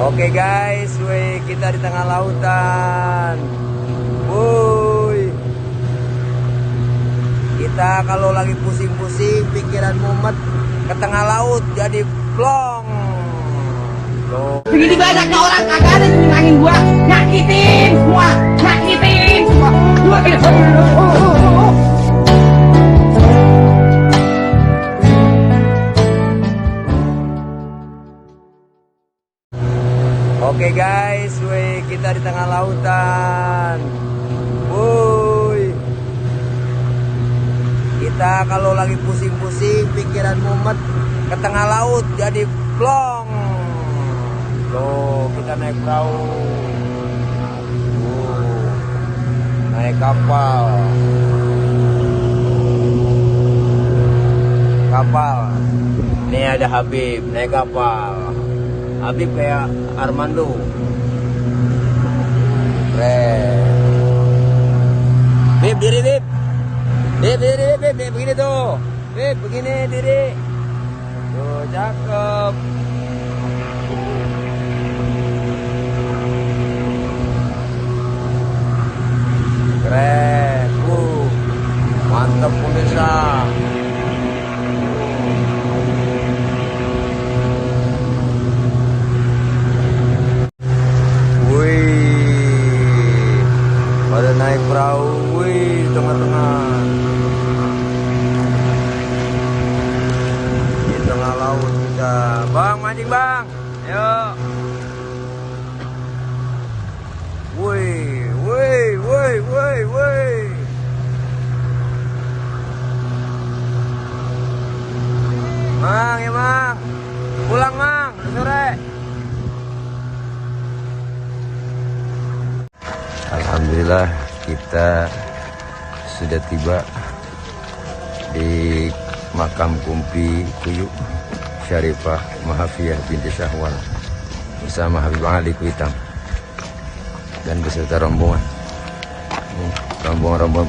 Oke guys, woi, kita di tengah lautan. Woi. Kita kalau lagi pusing-pusing, pikiran mumet ke tengah laut jadi plong. Tuh. Begini banyaknya orang kagak ada yang nyenangin gua, nyakitin semua. Oke guys, woi, kita di tengah lautan. Woi. Kita kalau lagi pusing-pusing, pikiran mumet ke tengah laut jadi plong. Tuh, kita naik perahu. Naik kapal. Ini ada Habib naik kapal. Habib kayak Armando. Keren. Bib, diri Bib. Bib, begini tuh. Bib, begini diri. Tuh, cakep. Keren. Mantap pemirsa. Pada naik perahu, wih, di tengah-tengah. Di tengah laut kita. Bang, mancing bang. Yuk. Wih. Mang, ya mang. Pulang mang, udah sore. Alhamdulillah kita sudah tiba di makam Kumpi Kuyuk Syarifah Mahafiyah binti Syahwal bersama Habib Ali Kuitang dan beserta rombongan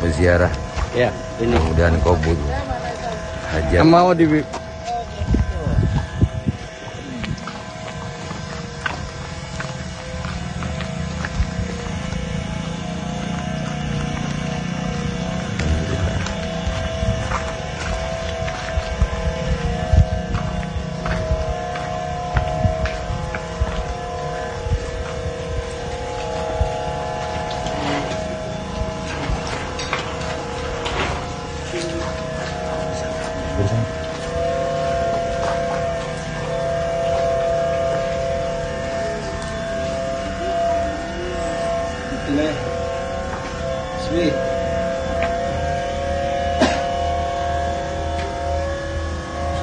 peziarah. Ya, ini mudah-mudahan kabul hajat. mau di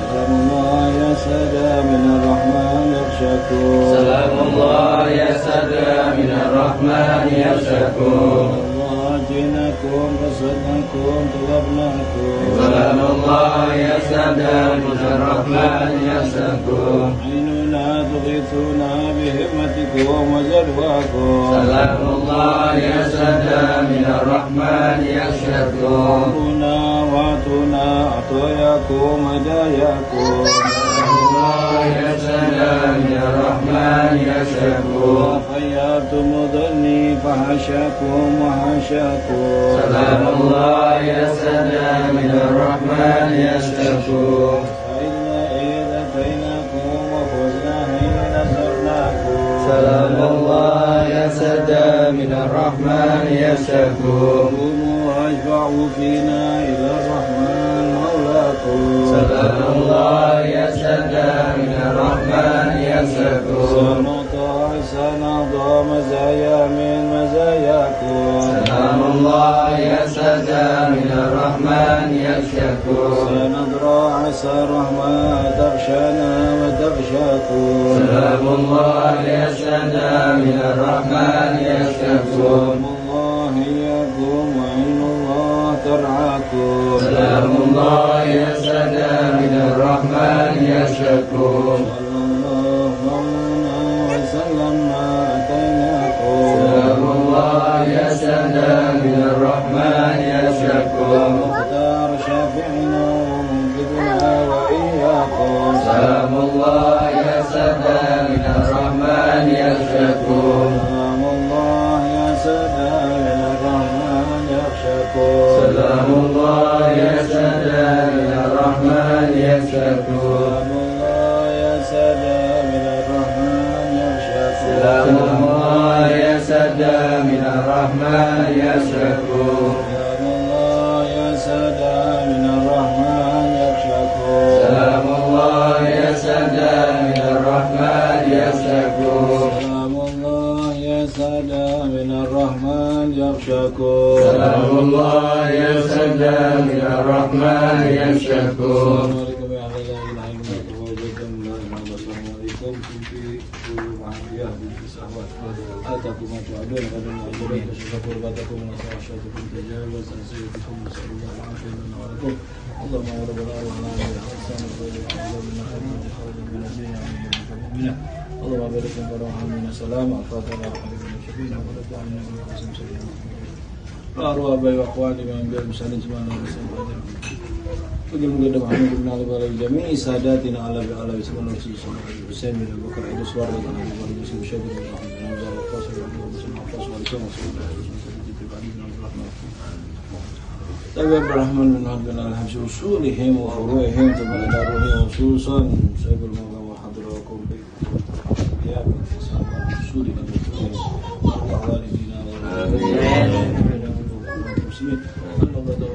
Salamullah ya sada minar rahman yarsyakum. Salamullah ya sada minar rahman yarsyakum. Allah jinakum fasadnakum tulabnakum. Salamullah ya sada minar rahman yarsyakum. Ainuna tughithuna bihimatikum wa jadwakum. Salamullah ya sada minar rahman yarsyakum. Rabbuna wa'tuna atoyakum hadayakum. Salamullah ya sada minar rahman yarsyakum. Khayyartum mudhanni fahasyakum wa hasyakum. Salamullah ya sada minar rahman yarsyakum. Salamullah ya sada minar rahman yarsyakum. Ajba'u fina ila rahman maulakum. Salamullah ya sada minar rahman yarsyakum. Sanada mazaya min mazayakum. Salamullah ya sada minar rahman yarsyakum. Sanadra asa rahman taghshana wa taghshakum. Salamullah ya sada minar rahman yarsyakum. Allah iyyakum wa inallah tar'akum. Salamullah ya sada minar rahman yarsyakum. Salamullah ya sada minar rahman yarsyakum. Mukhtar syafi'ina wa munqidhuna wa iyyakum. Salamullah ya sada minar rahman يخشكم سلام الله يا سلام الرحمن يخشكم سلام الله يا سلام الرحمن يخشكم سلام الله يا سلام الرحمن يخشكم سلام الله يا سلام الرحمن يخشكم سلام الله يا سلام الرحمن يخشكم سلام الله يا سلام الرحمن يخشكم آتاكم ما توعدون غدا وأجرين تشرف قرباتكم ونصر عشاتكم تجاوز عن سيدكم نسأل الله العافية لنا ولكم اللهم يا رب العالمين الإحسان والخير والعظيم من خير وخير من الدنيا ومن اللهم بارك لنا ورحمنا سلام الفاتحة على حبيبنا شفينا ولا تعلمنا من قسم سيدنا أروى أبي وأخواني من بير مسلم سبحانه وتعالى Bagi mengadap Muhammad bin Ali wa jami'i sadatina ala bi ala isman Rasul sallallahu alaihi wasallam dan Bakar itu suara dan Abu Bakar bin Syekh bin Muhammad bin Abdul Qasim bin Tabi Abrahman bin Abdul Al-Habsi usulihim wa furu'ihim tabala daruhim ususan sayyidul mawla wa hadrakum bi ya bin sahabat usulina wa walidina wa amin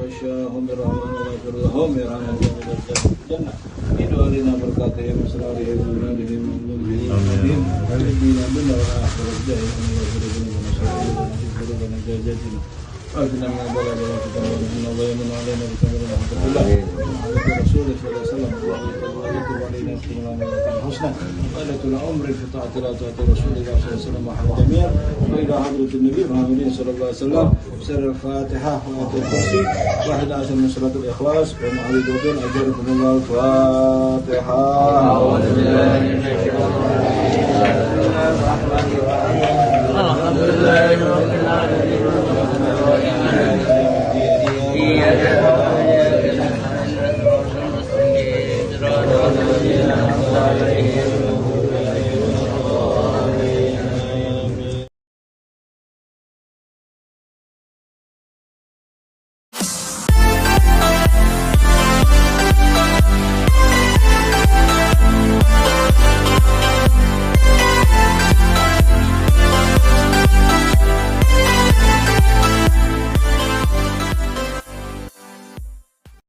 وشاهم برحمن وغفر لهم برحمن الجنة إدوالنا بركاتهم وسرارهم ومنادهم ومنادهم ونبينا بنا وآخر الجاهل وغفر لنا ونصرنا ونجفر لنا جاجاتنا وأجنا من بلد وفتنا من ضيمنا علينا بكامل رحمة الله وعلى رسوله صلى الله عليه وسلم وعليكم علينا اختمام الحسنى وإلى أمر في طاعة لا طاعة رسول الله صلى الله عليه وسلم وحمد الجميع وإلى حضرة النبي محمد صلى الله عليه وسلم سر الفاتحة وآية الكرسي 11 من سورة الإخلاص ومع الدين أجركم الله الفاتحة